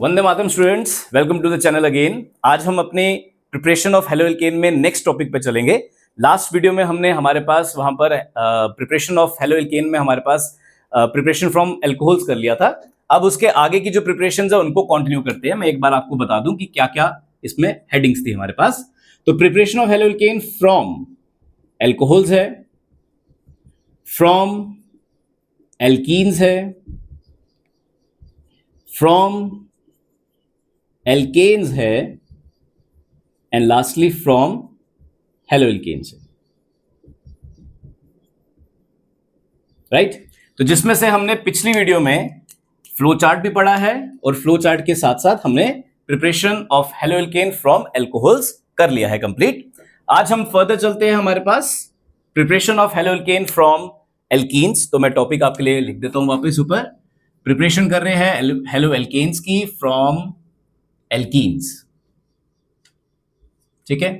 Vande Mataram students, welcome to the channel again. आज हम अपने प्रिपरेशन ऑफ हेलोएल्केन में नेक्स्ट टॉपिक पे चलेंगे। लास्ट वीडियो में हमने हमारे पास वहां पर प्रिपरेशन ऑफ हेलोएल्केन में हमारे पास प्रिपरेशन फ्रॉम एल्कोहल्स कर लिया था। अब उसके आगे की जो प्रिपरेशन है उनको कंटिन्यू करते हैं। मैं एक बार आपको बता दूं कि क्या क्या इसमें हेडिंग्स थी हमारे पास। तो preparation of haloalkane from alcohols है, फ्रॉम एल्कीन्स है, फ्रॉम एल्केन्स है एंड लास्टली फ्रॉम हेलोएल्केन्स है। राइट? तो जिसमें से हमने पिछली वीडियो में फ्लो चार्ट भी पढ़ा है और फ्लो चार्ट के साथ साथ हमने preparation of haloalkane from alcohols कर लिया है कंप्लीट। आज हम फर्दर चलते हैं हमारे पास preparation of haloalkane from alkenes. तो मैं टॉपिक आपके लिए लिख देता हूं वापस ऊपर। प्रिपरेशन कर रहे हैं हेलोएल्केन्स की फ्रॉम एल्कीन्स। ठीक है,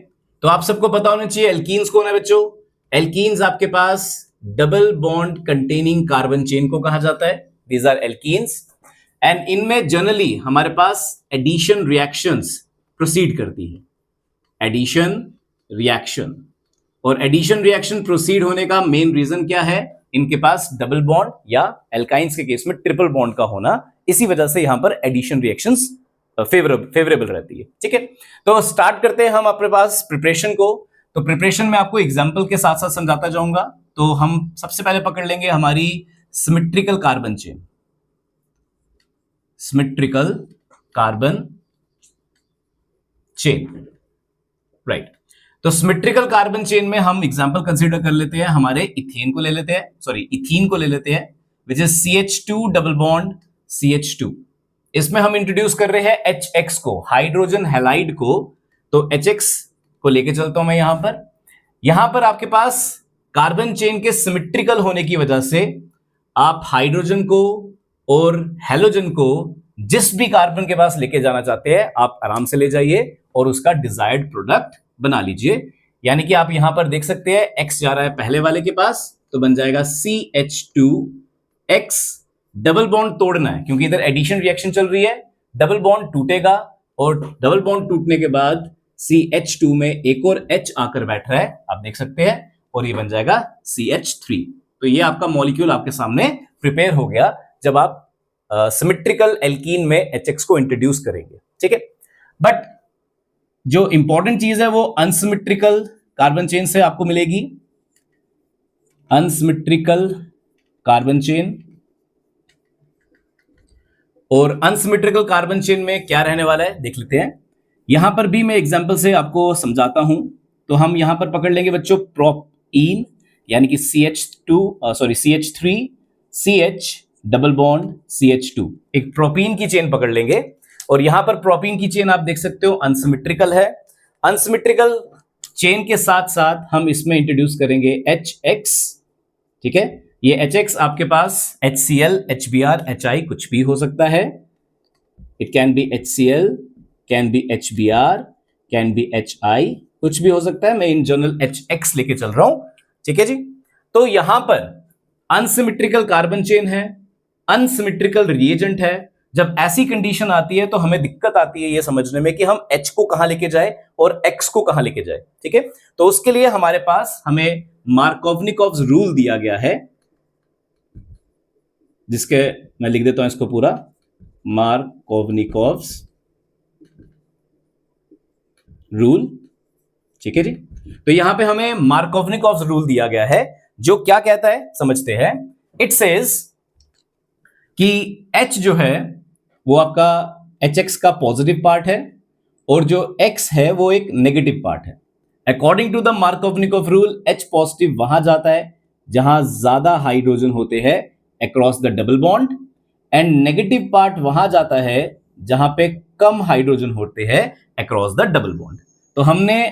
तो आप सबको पता होना चाहिए एल्कीन्स कौन है बच्चों। एल्कीन्स आपके पास double bond containing carbon chain को कहा जाता है। दीज आर एल्कीन्स एंड इनमें जनरली हमारे पास एडिशन रिएक्शंस प्रोसीड करती है। एडिशन रिएक्शन, और एडिशन रिएक्शन प्रोसीड होने का मेन रीजन क्या है? इनके पास डबल बॉन्ड या एल्काइंस के केस में ट्रिपल बॉन्ड का होना, इसी वजह से यहां पर एडिशन रिएक्शंस फेवरेबल रहती है। ठीक है, तो स्टार्ट करते हैं हम अपने पास प्रिपरेशन को। तो प्रिपरेशन में आपको एग्जांपल के साथ साथ समझाता जाऊंगा। तो हम सबसे पहले पकड़ लेंगे हमारी symmetrical carbon chain. Symmetrical carbon chain, right. तो सिमेट्रिकल कार्बन चेन में हम एग्जांपल कंसीडर कर लेते हैं, हमारे इथेन को ले लेते हैं, इथीन को ले लेते हैं, which is CH2 double bond CH2। इसमें हम इंट्रोड्यूस कर रहे हैं HX को, हाइड्रोजन हैलाइड को। तो HX को लेके चलता हूं मैं यहां पर आपके पास कार्बन चेन के सिमेट्रिकल होने की वजह से आप हाइड्रोजन को और हैलोजन को जिस भी कार्बन के पास लेके जाना चाहते हैं आप आराम से ले जाइए और उसका डिजायर्ड प्रोडक्ट बना लीजिए। यानी कि आप यहां पर देख सकते हैं X जा रहा है पहले वाले के पास, तो बन जाएगा CH2X। डबल बॉन्ड तोड़ना है क्योंकि इधर एडिशन रिएक्शन चल रही है, डबल बॉन्ड टूटेगा और डबल बॉन्ड टूटने के बाद CH2 में एक और H आकर बैठ रहा है, आप देख सकते हैं, और ये बन जाएगा CH3। तो ये आपका मॉलिक्यूल आपके सामने प्रिपेयर हो गया जब आप सिमेट्रिकल एल्कीन में HX को इंट्रोड्यूस करेंगे। ठीक है, बट जो इंपॉर्टेंट चीज है वो अनसिमेट्रिकल कार्बन चेन से आपको मिलेगी। अनसिमेट्रिकल कार्बन चेन, और अनसिमेट्रिकल कार्बन चेन में क्या रहने वाला है देख लेते हैं। यहां पर भी मैं एग्जांपल से आपको समझाता हूं। तो हम यहां पर पकड़ लेंगे बच्चों प्रोपीन, यानी कि CH3 CH double bond CH2, एक प्रोपीन की चेन पकड़ लेंगे। और यहां पर प्रोपीन की चेन आप देख सकते हो अनसिमेट्रिकल है। अनसिमेट्रिकल चेन के साथ साथ हम इसमें इंट्रोड्यूस करेंगे HX। ठीक है, ये HX आपके पास HCl, HBr, HI कुछ भी हो सकता है। It can B HCl, can be HBr, can be HI, कुछ भी हो सकता है। मैं इन जनरल HX लेके चल रहा हूं। ठीक है जी, तो यहां पर अनसिमेट्रिकल कार्बन चेन है, अनसिमेट्रिकल रिएजेंट है। जब ऐसी कंडीशन आती है तो हमें दिक्कत आती है ये समझने में कि हम H को कहां लेके जाए और X को कहां लेके जाए। ठीक है, तो उसके लिए हमारे पास हमें मार्कोवनिकोव्स रूल दिया गया है, जिसके मैं लिख देता हूं इसको पूरा, मार्कोवनिकोव्स रूल। ठीक है जी, तो यहां पे हमें मार्कोवनिकोव्स रूल दिया गया है जो क्या कहता है समझते हैं। इट सेज कि H जो है वो आपका HX का पॉजिटिव पार्ट है और जो X है वो एक नेगेटिव पार्ट है। According to the Markovnikov rule H positive वहां जाता है जहां ज्यादा हाइड्रोजन होते हैं across the double bond, and negative part वहां जाता है जहां पे कम हाइड्रोजन होते हैं अक्रॉस द डबल बॉन्ड। तो हमने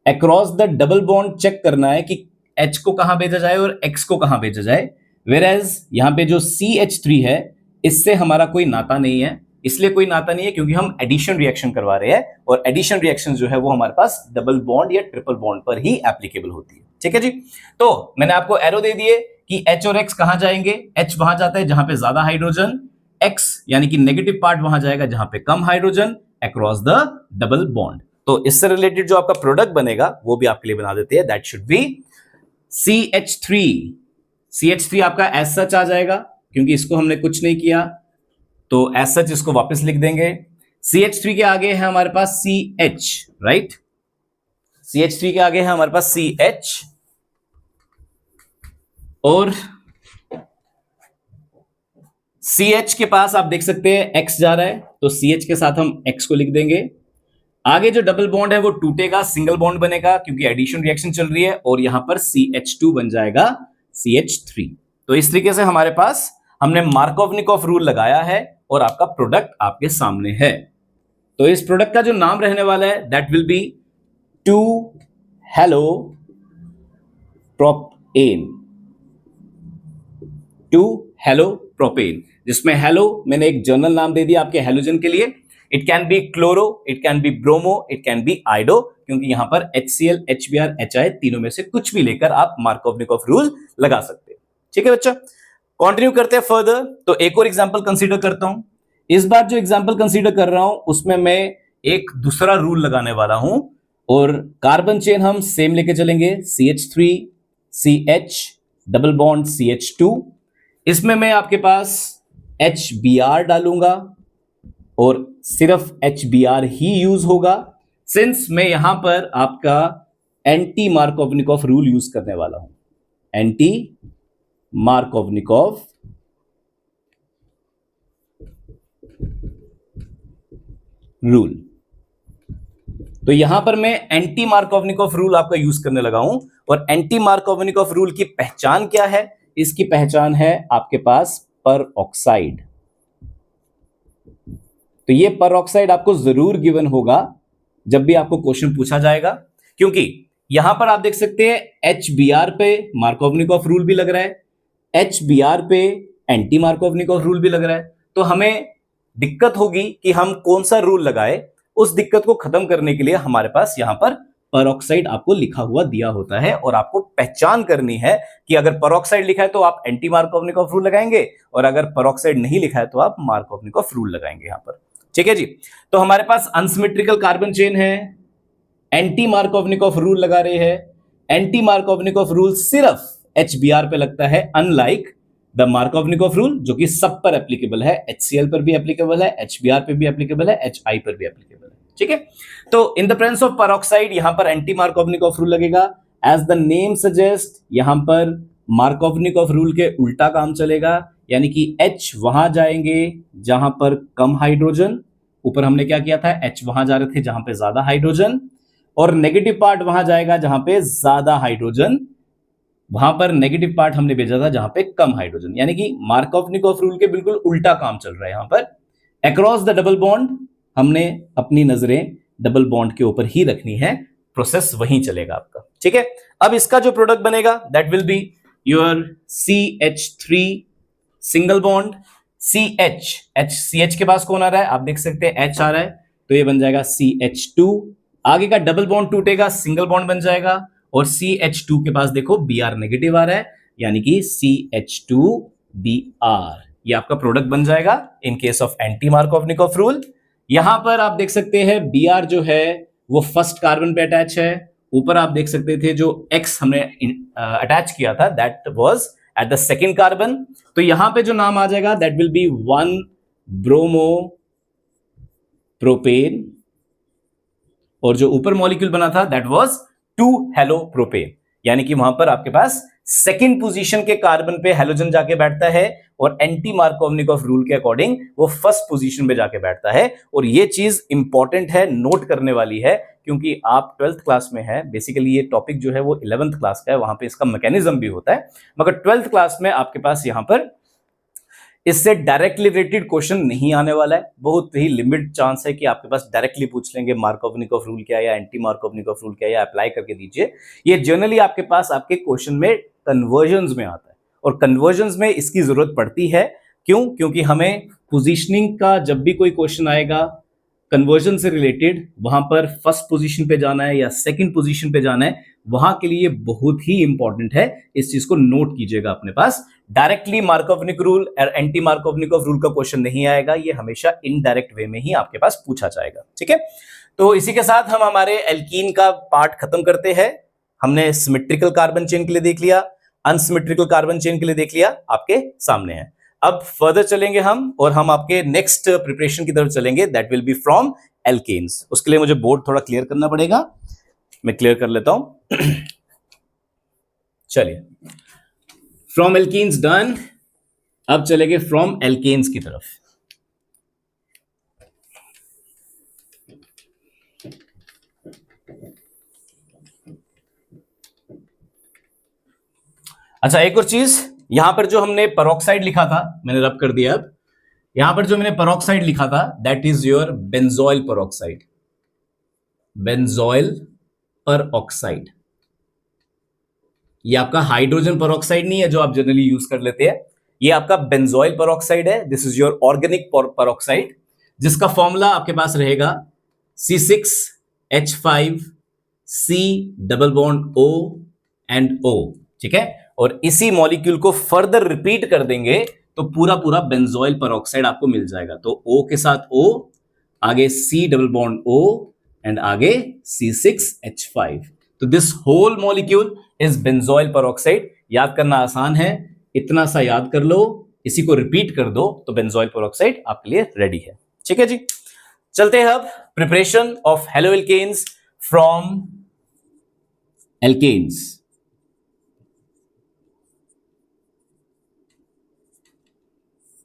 across the double bond check करना है कि H को कहां भेजा जाए और X को कहां भेजा जाए। वेरएज यहां पे जो CH3 है इससे हमारा कोई नाता नहीं है। इसलिए कोई नाता नहीं है क्योंकि हम एडिशन रिएक्शन करवा रहे हैं और एडिशन रिएक्शन जो है वो हमारे पास डबल बॉन्ड या ट्रिपल बॉन्ड पर ही एप्लीकेबल होती है। ठीक है जी, तो मैंने आपको एरो दे दिए कि H और X कहां जाएंगे। H वहां जाता है जहां पे ज्यादा हाइड्रोजन, X यानी कि नेगेटिव पार्ट वहां जाएगा जहां पे कम hydrogen across the double bond. तो इससे रिलेटेड जो आपका प्रोडक्ट बनेगा वो भी आपके लिए बना देते हैं, that should be CH3। CH3 आपका एज सच आ जाएगा क्योंकि इसको हमने कुछ नहीं किया, तो एज सच इसको वापस लिख देंगे। CH3 के आगे है हमारे पास CH, राइट। CH3 के आगे है हमारे पास CH और CH के पास आप देख सकते हैं X जा रहा है, तो CH के साथ हम X को लिख देंगे। आगे जो डबल बॉन्ड है वो टूटेगा, सिंगल बॉन्ड बनेगा क्योंकि एडिशन रिएक्शन चल रही है और यहां पर CH2 बन जाएगा CH3। तो इस तरीके से हमारे पास हमने मार्कोवनिकॉफ रूल लगाया है और आपका प्रोडक्ट आपके सामने है। तो इस प्रोडक्ट का जो नाम रहने वाला है that will B 2 hello propane. 2 hello propane, जिसमें हेलो मैंने एक जर्नल नाम दे दिया आपके हेलोजन के लिए। It can be chloro, it can be bromo, it can be iodo, क्योंकि यहां पर HCl, HBr, HI तीनों में से कुछ भी लेकर आप मार्कोवनिकॉफ रूल लगा सकते हैं। ठीक है बच्चा, कंटिन्यू करते हैं फर्दर। तो एक और एग्जांपल कंसीडर करता हूं। इस बार जो एग्जांपल कंसीडर कर रहा हूं उसमें मैं एक दूसरा रूल लगाने वाला हूं और कार्बन चेन हम सेम लेके चलेंगे, CH3 CH double bond CH2। इसमें मैं आपके पास HBr डालूंगा और सिर्फ HBr ही यूज होगा, सिंस मैं यहां पर आपका एंटी मार्कोवनिकॉफ रूल यूज करने वाला हूं। Anti Markovnikov rule. तो यहां पर मैं एंटी मार्कोवनिकॉफ रूल आपका यूज करने लगा हूं और एंटी मार्कोवनिकॉफ रूल की पहचान क्या है? इसकी पहचान है आपके पास पर ऑक्साइड। तो ये पर ऑक्साइड आपको जरूर गिवन होगा जब भी आपको क्वेश्चन पूछा जाएगा, क्योंकि यहां पर आप देख सकते हैं HBr पे मार्कोवनिकॉफ रूल भी लग रहा है, HBr पे एंटी मार्कोवनिकॉफ रूल भी लग रहा है। तो हमें दिक्कत होगी कि हम कौन सा रूल लगाए। उस दिक्कत को खत्म करने के लिए हमारे पास यहां पर परऑक्साइड आपको लिखा हुआ दिया होता है और आपको पहचान करनी है कि अगर परऑक्साइड लिखा है तो आप एंटी मार्कोवनिकॉफ रूल लगाएंगे और अगर परऑक्साइड नहीं लिखा है तो आप मार्कोवनिकॉफ रूल लगाएंगे यहां पर। ठीक है जी, तो हमारे पास अनसिमेट्रिकल कार्बन चेन है, एंटी मार्कोवनिकॉफ रूल लगा रहे हैं। एंटी मार्कोवनिकॉफ रूल सिर्फ HBr पे लगता है, अनलाइक द मार्कोवनिकॉफ रूल जो कि सब पर एप्लीकेबल है, HCl पर भी एप्लीकेबल है, HBr पे भी एप्लीकेबल है, HI पर भी एप्लीकेबल है। ठीक है, तो in the presence of peroxide यहां पर एंटी मार्कोवनिकॉफ रूल लगेगा। एज द नेम सजेस्ट यहां पर मार्कोवनिकॉफ रूल के उल्टा काम चलेगा, यानी कि H वहां जाएंगे जहां पर कम हाइड्रोजन, ऊपर हमने क्या किया था, H वहां जा रहे थे जहां पे ज्यादा हाइड्रोजन, और नेगेटिव पार्ट वहां जाएगा जहां पे ज्यादा हाइड्रोजन, वहां पर नेगेटिव पार्ट हमने भेजा था जहां पे कम हाइड्रोजन, यानी कि मार्कोवनिकॉफ रूल के बिल्कुल उल्टा काम चल रहा है यहां पर। अक्रॉस द डबल बॉन्ड हमने अपनी नजरें डबल बॉन्ड के ऊपर ही रखनी है, प्रोसेस वहीं चलेगा आपका। ठीक है, अब इसका जो प्रोडक्ट बनेगा that will be your CH3 single bond CH के पास कौन आ रहा है, आप देख सकते हैं H आ रहा है, तो ये बन जाएगा CH2। आगे का डबल बॉन्ड टूटेगा, सिंगल बॉन्ड बन जाएगा और CH2 के पास देखो Br नेगेटिव आ रहा है, यानी कि CH2Br, ये आपका प्रोडक्ट बन जाएगा in case of anti Markovnikov rule. यहां पर आप देख सकते हैं Br जो है वो फर्स्ट कार्बन पे अटैच है, ऊपर आप देख सकते थे जो X हमने अटैच किया था that was at the second carbon. तो यहां पे जो नाम आ जाएगा that will B 1 bromo propane, और जो ऊपर मॉलिक्यूल बना था दैट वाज 2 हेलो प्रोपेन, यानी कि वहां पर आपके पास सेकेंड पोजीशन के कार्बन पे हेलोजन जाके बैठता है और एंटी मार्कोवनिकॉफ रूल के अकॉर्डिंग वो फर्स्ट पोजीशन पे जाके बैठता है। और ये चीज इंपॉर्टेंट है, नोट करने वाली है, क्योंकि आप 12th क्लास में है, बेसिकली ये टॉपिक जो है वो 11th क्लास का है, वहां पे इसका मैकेनिज्म भी होता है, मगर 12th क्लास में आपके पास यहां पर इससे डायरेक्टली रिलेटेड क्वेश्चन नहीं आने वाला है। बहुत ही लिमिट चांस है कि आपके पास डायरेक्टली पूछ लेंगे मार्कोवनिकॉफ रूल क्या है या एंटी मार्कोवनिकॉफ रूल क्या है, या अप्लाई करके दीजिए। ये जनरली आपके पास आपके क्वेश्चन में कन्वर्जन्स में आता है और कन्वर्जन्स में इसकी जरूरत पड़ती है। क्यों? क्योंकि हमें पोजीशनिंग का जब भी कोई क्वेश्चन आएगा कन्वर्जन से रिलेटेड, वहां पर फर्स्ट पोजीशन पे जाना है या सेकंड पोजीशन पे जाना है, वहां के लिए बहुत ही इंपॉर्टेंट है, इस चीज को नोट कीजिएगा अपने पास। डायरेक्टली मार्कोवनिक रूल और एंटी मार्कोवनिकॉफ रूल का क्वेश्चन नहीं आएगा, ये हमेशा इनडायरेक्ट वे में ही आपके पास पूछा जाएगा। ठीक है, तो इसी के साथ हम हमारे एल्कीन का पार्ट खत्म करते हैं। हमने सिमेट्रिकल कार्बन चेन के लिए देख लिया, अनसिमेट्रिकल कार्बन चेन के लिए देख लिया, आपके सामने है। अब फर्दर चलेंगे हम और हम आपके नेक्स्ट प्रिपरेशन की तरफ चलेंगे, that will be from alkenes. उसके लिए मुझे बोर्ड थोड़ा क्लियर करना पड़ेगा, मैं क्लियर कर लेता हूं। चलिए, फ्रॉम एल्कीन्स डन, अब चलेंगे फ्रॉम एल्केन्स की तरफ। अच्छा, एक और चीज, यहां पर जो हमने पेरोक्साइड लिखा था, मैंने रब कर दिया। अब यहां पर जो मैंने पेरोक्साइड लिखा था, that is your benzoyl peroxide, benzoyl peroxide. ये आपका हाइड्रोजन पेरोक्साइड नहीं है जो आप जनरली यूज कर लेते हैं, ये आपका बेंजोइल पेरोक्साइड है। This is your organic peroxide, जिसका फॉर्मूला आपके पास रहेगा C6H5C double bond O and O। ठीक है, और इसी मॉलिक्यूल को फर्दर रिपीट कर देंगे तो पूरा पूरा बेंजोइल पेरोक्साइड आपको मिल जाएगा। तो O के साथ O, आगे C double bond O and आगे C6H5। तो this whole molecule is benzoyl peroxide. याद करना आसान है, इतना सा याद कर लो, इसी को रिपीट कर दो तो बेंजोइल पेरोक्साइड आपके लिए रेडी है। ठीक है जी, चलते हैं अब preparation of haloalkanes from alkanes.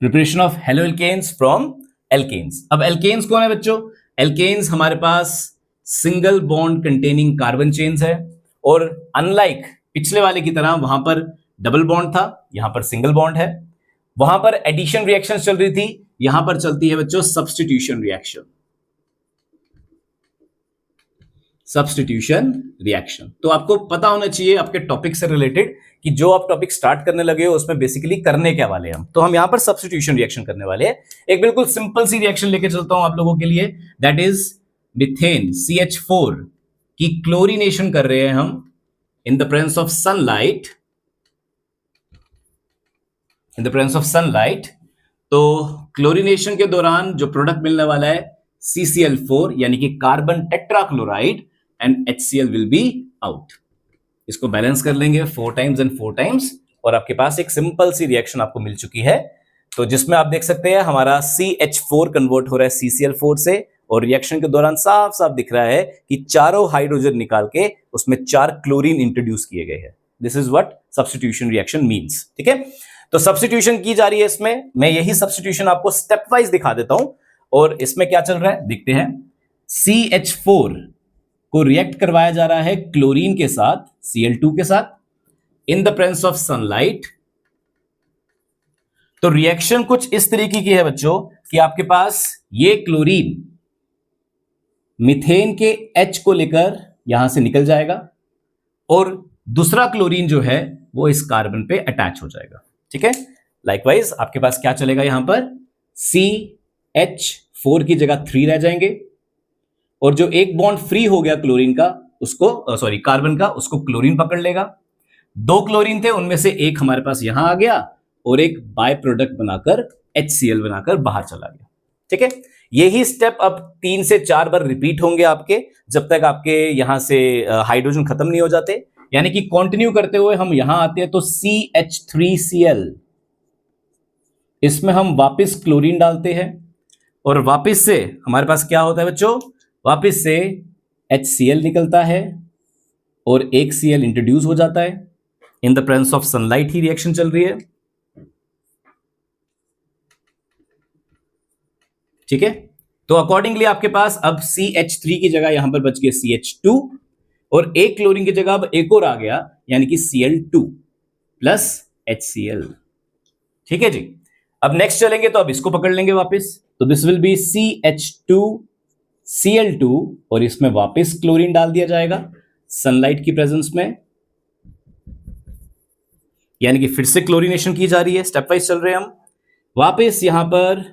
Preparation of haloalkanes from alkanes. अब एल्केन्स कौन है बच्चों? एल्केन्स हमारे पास single bond containing carbon chains है, और अनलाइक पिछले वाले की तरह वहां पर डबल बॉन्ड था, यहां पर सिंगल बॉन्ड है। वहां पर एडिशन रिएक्शन चल रही थी, यहां पर चलती है बच्चों सब्स्टिट्यूशन रिएक्शन। सब्स्टिट्यूशन रिएक्शन तो आपको पता होना चाहिए आपके टॉपिक से रिलेटेड कि जो आप टॉपिक स्टार्ट करने लगे हो उसमें बेसिकली करने क्या वाले हम। तो हम यहां पर सब्स्टिट्यूशन रिएक्शन करने वाले हैं। एक बिल्कुल सिंपल सी रिएक्शन लेके चलता हूं आप लोगों के लिए, दैट इज मिथेन CH4 की क्लोरीनेशन कर रहे हैं हम in the presence of sunlight, in the presence of sunlight. तो क्लोरीनेशन के दौरान जो प्रोडक्ट मिलने वाला है CCl4 यानी कि carbon tetrachloride, and HCl will be out. इसको बैलेंस कर लेंगे 4 टाइम्स एंड 4 टाइम्स, और आपके पास एक सिंपल सी रिएक्शन आपको मिल चुकी है। तो जिसमें आप देख सकते हैं हमारा CH4 कन्वर्ट हो रहा है CCl4 से, और रिएक्शन के दौरान साफ साफ दिख रहा है कि चारों हाइड्रोजन निकाल के उसमें 4 क्लोरीन इंट्रोड्यूस किए गए हैं। This is what substitution reaction means. ठीक है, तो सब्स्टिट्यूशन की जा रही है इसमें। मैं यही सब्स्टिट्यूशन आपको स्टेप वाइज दिखा देता हूं, और इसमें क्या चल रहा है देखते हैं। CH4 को रिएक्ट करवाया जा रहा है क्लोरीन के साथ, Cl2 के साथ, in the presence of sunlight. तो रिएक्शन कुछ इस तरीके की है बच्चों कि आपके पास ये क्लोरीन मिथेन के H को लेकर यहां से निकल जाएगा, और दूसरा क्लोरीन जो है वो इस कार्बन पे अटैच हो जाएगा। ठीक है, लाइकवाइज आपके पास क्या चलेगा, यहां पर CH4 की जगह 3 रह जाएंगे, और जो एक बॉन्ड फ्री हो गया क्लोरीन का उसको कार्बन का, उसको क्लोरीन पकड़ लेगा। 2 क्लोरीन थे, उनमें से एक हमारे पास यहां आ गया और एक बाय प्रोडक्ट बनाकर HCl बनाकर बाहर चला गया। ठीक है, यही स्टेप अब 3 से 4 बार रिपीट होंगे आपके, जब तक आपके यहां से हाइड्रोजन खत्म नहीं हो जाते। यानी कि कंटिन्यू करते हुए हम यहां आते हैं तो CH3Cl, इसमें हम वापस क्लोरीन डालते हैं, और वापस से हमारे पास क्या होता है बच्चों, वापस से HCl निकलता है और एक Cl इंट्रोड्यूस हो जाता है। In the presence of sunlight he reaction चल रही है। ठीक है, तो अकॉर्डिंगली आपके पास अब CH3 की जगह यहां पर बच गया CH2, और एक क्लोरीन की जगह अब एक और आ गया, यानी कि Cl2 प्लस HCl। ठीक है जी, अब नेक्स्ट चलेंगे तो अब इसको पकड़ लेंगे वापस, तो दिस विल बी CH2Cl2, और इसमें वापस क्लोरीन डाल दिया जाएगा सनलाइट की प्रेजेंस में, यानी कि फिर से क्लोरीनेशन की जा रही है। स्टेप वाइज चल रहे हैं हम। वापस यहां पर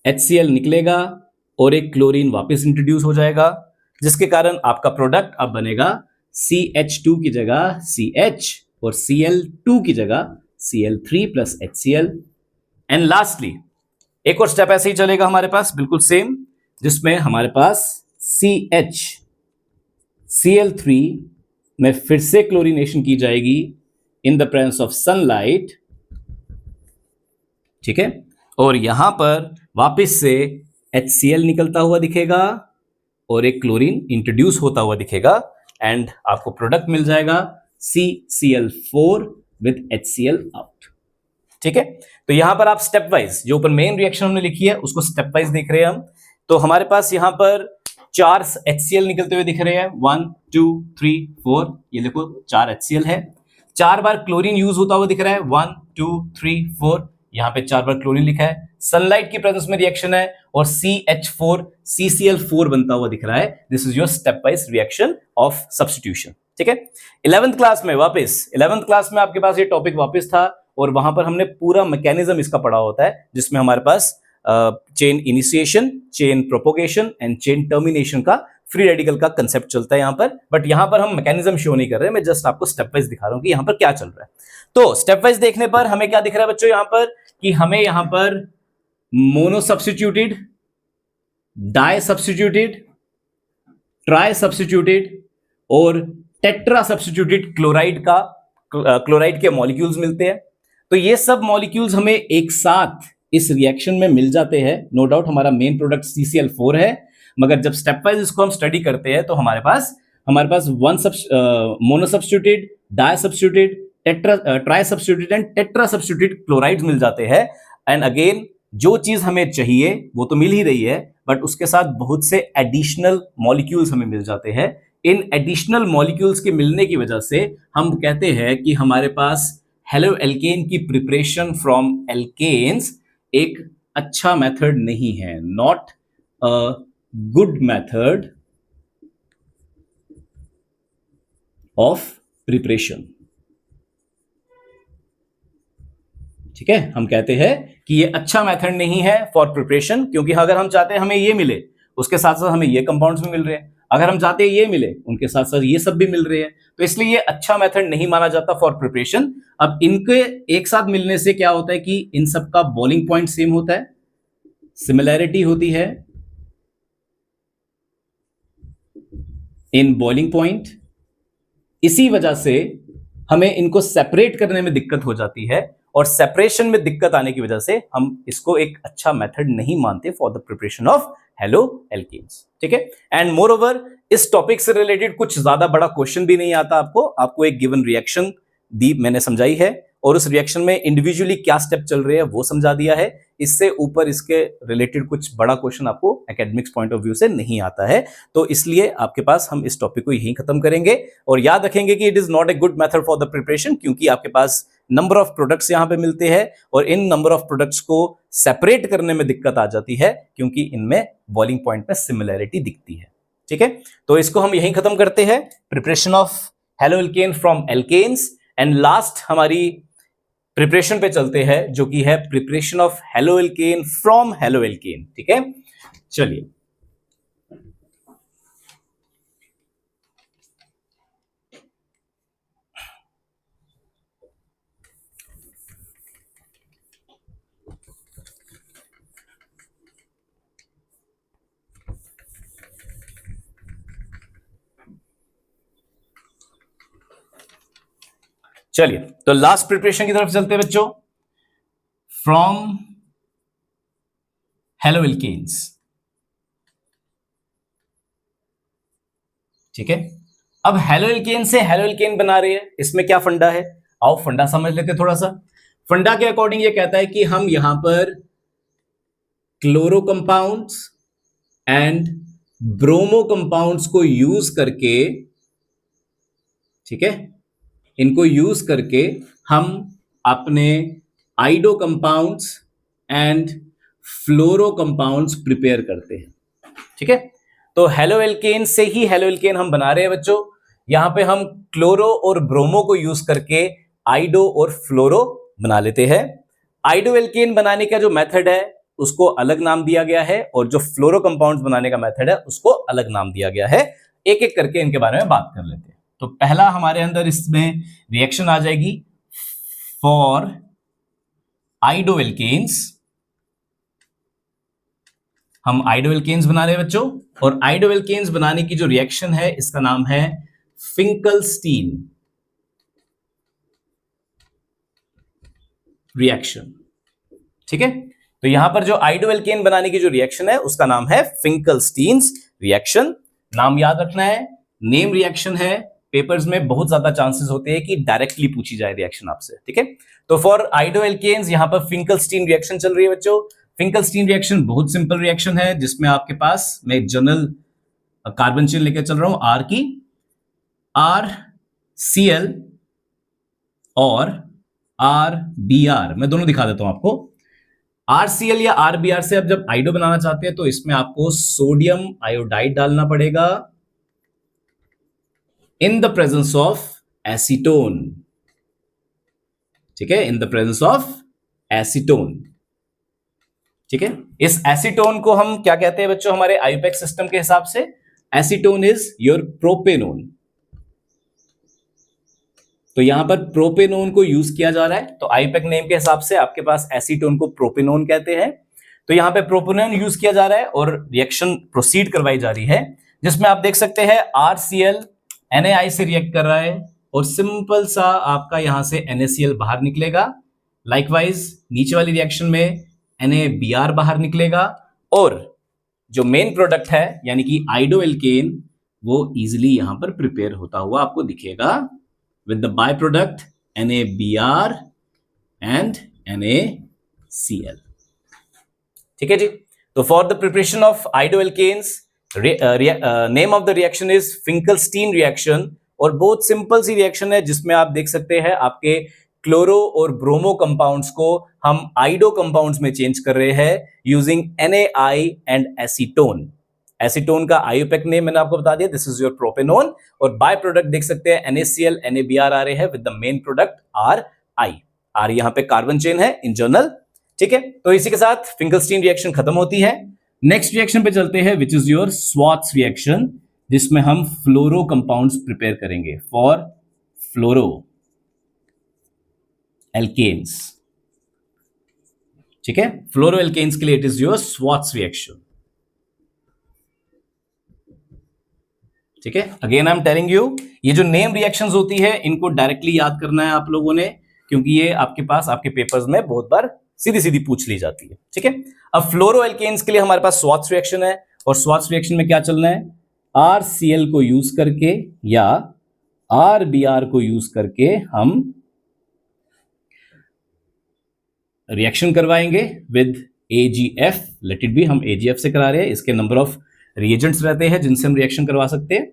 HCl निकलेगा और एक क्लोरीन वापस इंट्रोड्यूस हो जाएगा, जिसके कारण आपका प्रोडक्ट अब बनेगा CH2 की जगह CH और Cl2 की जगह Cl3 plus HCl। And lastly एक और स्टेप ऐसे ही चलेगा हमारे पास बिल्कुल सेम, जिसमें हमारे पास Cl3 में फिर से क्लोरीनेशन की जाएगी in the presence of sunlight, ठीक है, और यहां पर वापस से HCl निकलता हुआ दिखेगा और एक क्लोरीन इंट्रोड्यूस होता हुआ दिखेगा एंड आपको प्रोडक्ट मिल जाएगा CCl4 विद HCl आउट। ठीक है, तो यहां पर आप स्टेप वाइज जो ऊपर मेन रिएक्शन हमने लिखी है उसको स्टेप वाइज देख रहे हैं हम। तो हमारे पास यहां पर 4 HCl निकलते हुए दिख रहे हैं, 1 2 3 4, ये देखो 4 HCl है। 4 बार क्लोरीन यूज होता हुआ दिख रहा है, 1 2 3 4, यहां पे 4 बार क्लोरीन लिखा है। सनलाइट की प्रेजेंस में रिएक्शन है और CH4 CCl4 बनता हुआ दिख रहा है। This is your step wise reaction of substitution. ठीक है, 11th क्लास में आपके पास ये टॉपिक वापस था और वहां पर हमने पूरा मैकेनिज्म इसका पढ़ा होता है, जिसमें हमारे पास chain initiation, chain propagation and chain termination का फ्री रेडिकल का कंसेप्ट चलता है यहां पर। बट यहां पर हम मैकेनिज्म शो नहीं कर रहे, मैं जस्ट आपको स्टेप वाइज दिखा रहा हूं कि यहां पर क्या चल रहा है। तो स्टेप वाइज देखने पर हमें क्या दिख रहा है बच्चों, यहां पर कि हमें यहां पर mono substituted, di substituted, tri substituted और टेट्रा सब्स्टिट्यूटेड क्लोराइड के मॉलिक्यूल्स मिलते हैं। तो ये सब मॉलिक्यूल्स हमें एक साथ इस रिएक्शन में मिल जाते हैं। नो डाउट हमारा मेन प्रोडक्ट CCl4 है, मगर जब स्टेप वाइज इसको हम स्टडी करते हैं तो हमारे पास mono substituted, di substituted, tri substituted and tetra substituted chlorides मिल जाते हैं। एंड अगेन जो चीज हमें चाहिए वो तो मिल ही रही है, बट उसके साथ बहुत से एडिशनल मॉलिक्यूल्स हमें मिल जाते हैं। इन एडिशनल मॉलिक्यूल्स के मिलने की वजह से हम कहते हैं कि हमारे पास हेलो एल्केन की प्रिपरेशन फ्रॉम एल्केन्स एक अच्छा मेथड नहीं है, not a good method of preparation. ठीक है, हम कहते हैं कि ये अच्छा मेथड नहीं है फॉर प्रिपरेशन, क्योंकि अगर हम चाहते हैं हमें ये मिले उसके साथ साथ हमें ये कंपाउंड्स भी मिल रहे हैं, अगर हम चाहते हैं ये मिले उनके साथ साथ ये सब भी मिल रहे हैं, तो इसलिए ये अच्छा मेथड नहीं माना जाता फॉर प्रिपरेशन। अब इनके एक साथ मिलने से क्या होता है कि इन सब का बॉइलिंग पॉइंट सेम होता है, सिमिलैरिटी होती है इन बॉइलिंग पॉइंट, इसी वजह से हमें इनको सेपरेट करने में दिक्कत हो जाती है और सेपरेशन में दिक्कत आने की वजह से हम इसको एक अच्छा मेथड नहीं मानते for the preparation of haloalkanes. ठीक है, एंड मोर ओवर इस टॉपिक से रिलेटेड कुछ ज्यादा बड़ा क्वेश्चन भी नहीं आता आपको एक गिवन रिएक्शन दी मैंने समझाई है और उस रिएक्शन में इंडिविजुअली क्या स्टेप चल रहे हैं वो समझा दिया है। इससे ऊपर इसके रिलेटेड कुछ बड़ा क्वेश्चन आपको एकेडमिक्स पॉइंट ऑफ व्यू से नहीं आता है, तो इसलिए आपके पास हम इस टॉपिक को यहीं खत्म करेंगे और याद रखेंगे कि it is not a good method for the preparation, क्योंकि आपके पास नंबर ऑफ प्रोडक्ट्स यहां पे मिलते हैं और इन नंबर ऑफ प्रोडक्ट्स को सेपरेट करने में दिक्कत आ जाती है क्योंकि इनमें बॉइलिंग पॉइंट में सिमिलैरिटी दिखती है। ठीक है, तो इसको हम यहीं खत्म करते हैं, preparation of haloalkane from alkanes. And last हमारी प्रिपरेशन पे चलते हैं जो कि है preparation of haloalkane from haloalkane. ठीक है, चलिए तो लास्ट प्रिपरेशन की तरफ चलते हैं बच्चों, फ्रॉम हेलो एल्केन्स। ठीक है, अब हेलो एल्केन से हेलो एल्केन बना रहे हैं, इसमें क्या फंडा है, आओ फंडा समझ लेते हैं थोड़ा सा। फंडा के अकॉर्डिंग ये कहता है कि हम यहां पर chloro compounds and bromo compounds को यूज करके, ठीक है, इनको यूज करके हम अपने iodo compounds and fluoro compounds prepare करते हैं। ठीक है, तो हेलो एल्केन से ही हेलो एल्केन हम बना रहे हैं बच्चों। यहां पे हम क्लोरो और ब्रोमो को यूज करके आइडो और फ्लोरो बना लेते हैं। आइडो एल्केन बनाने का जो मेथड है उसको अलग नाम दिया गया है और जो फ्लोरो कंपाउंड्स बनाने का मेथड है उसको अलग नाम दिया गया है। एक एक करके इनके बारे में बात कर लेते हैं। तो पहला हमारे अंदर इसमें रिएक्शन आ जाएगी फॉर आइडोएल्केन्स, हम आइडोएल्केन्स बना रहे हैं बच्चों, और आइडोएल्केन्स बनाने की जो रिएक्शन है इसका नाम है फिंकलस्टीन रिएक्शन। ठीक है, तो यहां पर जो आइडोएल्केन बनाने की जो रिएक्शन है उसका नाम है फिंकलस्टीन्स रिएक्शन। नाम याद रखना है, नेम रिएक्शन है, पेपर्स में बहुत ज्यादा चांसेस होते हैं कि डायरेक्टली पूछी जाए रिएक्शन आपसे। ठीक है, तो फॉर आइडोएल्केन्स यहां पर फिंकलस्टीन रिएक्शन चल रही है बच्चों। फिंकलस्टीन रिएक्शन बहुत सिंपल रिएक्शन है, जिसमें आपके पास मैं एक जनरल कार्बन चेन लेकर चल रहा हूं आर की, RCl और RBr, मैं दोनों दिखा देता हूं आपको। RCl या RBr से आप जब आइडो बनाना चाहते हैं तो इसमें आपको सोडियम आयोडाइड डालना पड़ेगा in the presence of acetone. ठीक है, in the presence of acetone. ठीक है, इस एसीटोन को हम क्या कहते हैं बच्चों हमारे आईयूपैक सिस्टम के हिसाब से? Acetone is your propanone. तो यहां पर प्रोपेनोन को यूज किया जा रहा है, तो आईयूपैक नेम के हिसाब से आपके पास एसीटोन को प्रोपेनोन कहते हैं। तो यहां पे प्रोपेनोन यूज किया जा रहा है और रिएक्शन प्रोसीड करवाई जा रही है, जिसमें आप देख सकते हैं RCl NaI से रिएक्ट कर रहा है और सिंपल सा आपका यहां से NaCl बाहर निकलेगा। लाइकवाइज नीचे वाली रिएक्शन में NaBr बाहर निकलेगा और जो मेन प्रोडक्ट है यानी कि आइडोएल्केन वो इजिली यहां पर प्रिपेयर होता हुआ आपको दिखेगा with the byproduct NaBr and NaCl। ठीक है जी, तो for the preparation of idoalkanes name of the reaction is Finkelstein reaction, और बहुत सिंपल सी रिएक्शन है जिसमें आप देख सकते हैं आपके क्लोरो और ब्रोमो कंपाउंड्स को हम आइडो कंपाउंड्स में चेंज कर रहे हैं using NaI and acetone. Acetone का आईयूपैक नेम मैंने आपको बता दिया, दिस इज योर प्रोपेनोन, और बाय प्रोडक्ट देख सकते हैं NaCl NaBr आ रहे हैं with the main product RI। R यहां पे कार्बन चेन है इन जनरल। ठीक है, तो इसी के साथ फिंकलस्टीन रिएक्शन खत्म होती है। नेक्स्ट रिएक्शन पे चलते हैं which is your Swarts reaction, जिसमें हम फ्लोरो कंपाउंड्स प्रिपेयर करेंगे फॉर फ्लोरो एल्केन्स। ठीक है, फ्लोरो एल्केन्स के लिए it is your Swarts reaction. ठीक है, again I am telling you, ये जो नेम रिएक्शंस होती है इनको डायरेक्टली याद करना है आप लोगों ने, क्योंकि ये आपके पास आपके पेपर्स में बहुत बार सीधी सीधी पूछ ली जाती है। ठीक है, अब फ्लोरो एल्केन्स के लिए हमारे पास स्वाट्स रिएक्शन है, और स्वाट्स रिएक्शन में क्या चलना है? RCl को यूज करके या RBr को यूज करके हम रिएक्शन करवाएंगे with AgF। Let it be, हम AgF से करा रहे हैं, इसके नंबर ऑफ रिएजेंट्स रहते हैं जिनसे हम रिएक्शन करवा सकते हैं।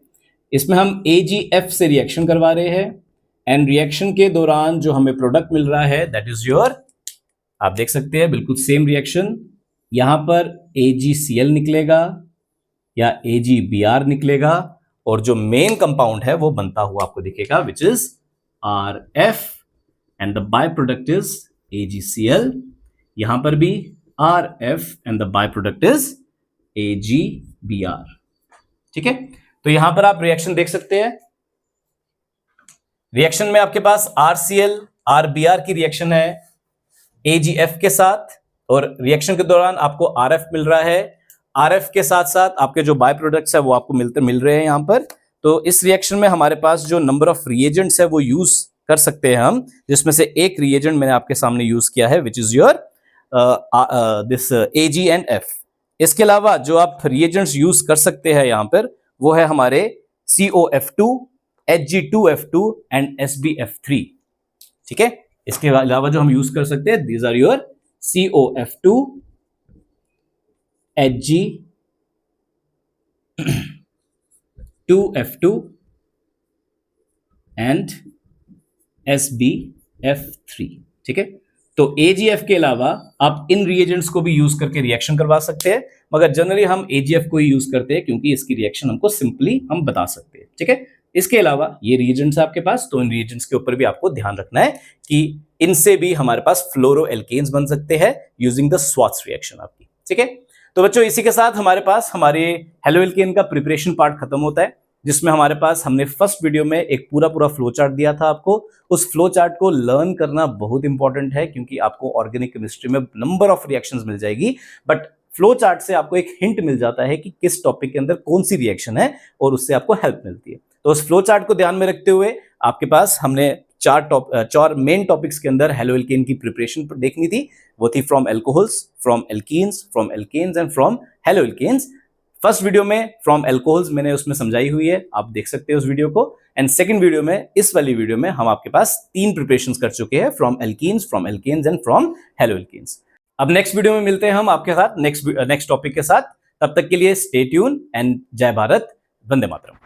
इसमें हम AgF से रिएक्शन करवा रहे हैं, एंड रिएक्शन के दौरान जो हमें प्रोडक्ट मिल रहा है दैट इज योर, आप देख सकते हैं बिल्कुल सेम रिएक्शन, यहां पर AgCl निकलेगा या AgBr निकलेगा, और जो मेन कंपाउंड है वो बनता हुआ आपको दिखेगा which is RF, and the by product is AgCl। यहां पर भी RF and the by product is AgBr। ठीक है, तो यहां पर आप रिएक्शन देख सकते हैं। रिएक्शन में आपके पास RCl RBr की रिएक्शन है AgF के साथ, और रिएक्शन के दौरान आपको RF मिल रहा है। RF के साथ साथ आपके जो बाय प्रोडक्ट्स है वो आपको मिल रहे हैं यहां पर। तो इस रिएक्शन में हमारे पास जो नंबर ऑफ रिएजेंट्स है वो यूज कर सकते हैं हम, जिसमें से एक रिएजेंट मैंने आपके सामने यूज किया है which is your this Ag and F। इसके अलावा जो आप रिएजेंट्स यूज कर सकते हैं यहां पर वो है हमारे COF2, Hg2F2 एंड SbF3। ठीक है, इसके अलावा जो हम यूज कर सकते हैं these are your COF2, Hg2F2 and SbF3। ठीक है, तो AgF के अलावा आप इन रिएजेंट्स को भी यूज करके रिएक्शन करवा सकते हैं, मगर जनरली हम AgF को ही यूज करते हैं क्योंकि इसकी रिएक्शन हमको सिंपली हम बता सकते हैं। ठीक है, इसके अलावा ये रिएजेंट्स आपके पास, तो इन रिएजेंट्स के ऊपर भी आपको ध्यान रखना है कि इनसे भी हमारे पास फ्लोरो एल्केन्स बन सकते हैं यूजिंग द स्वाट्स रिएक्शन आपकी। ठीक है, तो बच्चों इसी के साथ हमारे पास हमारे हेलोएल्केन का प्रिपरेशन पार्ट खत्म होता है। जिसमें हमारे पास हमने फर्स्ट वीडियो में एक पूरा फ्लो चार्ट दिया था आपको। उस फ्लो चार्ट को लर्न करना बहुत इंपॉर्टेंट है, क्योंकि आपको ऑर्गेनिक केमिस्ट्री में नंबर ऑफ रिएक्शंस मिल जाएगी, बट फ्लो चार्ट से आपको एक हिंट मिल जाता है कि किस टॉपिक के अंदर कौन सी रिएक्शन है और उससे आपको हेल्प मिलती है। तो उस फ्लो चार्ट को ध्यान में रखते हुए आपके पास हमने चार मेन टॉपिक्स के अंदर हेलो एल्केन की प्रिपरेशन देखनी थी। वो थी from alcohols, from alkanes and from haloalkanes. First video में फ्रॉम एल्कोहल्स मैंने उसमें समझाई हुई है, आप देख सकते हैं उस वीडियो को। एंड सेकंड वीडियो में, इस वाली वीडियो में हम आपके पास 3 प्रिपरेशंस कर चुके हैं, from alkanes and from haloalkanes. अब नेक्स्ट वीडियो में मिलते हैं हम आपके साथ नेक्स्ट टॉपिक के साथ। तब तक के लिए स्टे ट्यून एंड जय भारत, वंदे मातरम।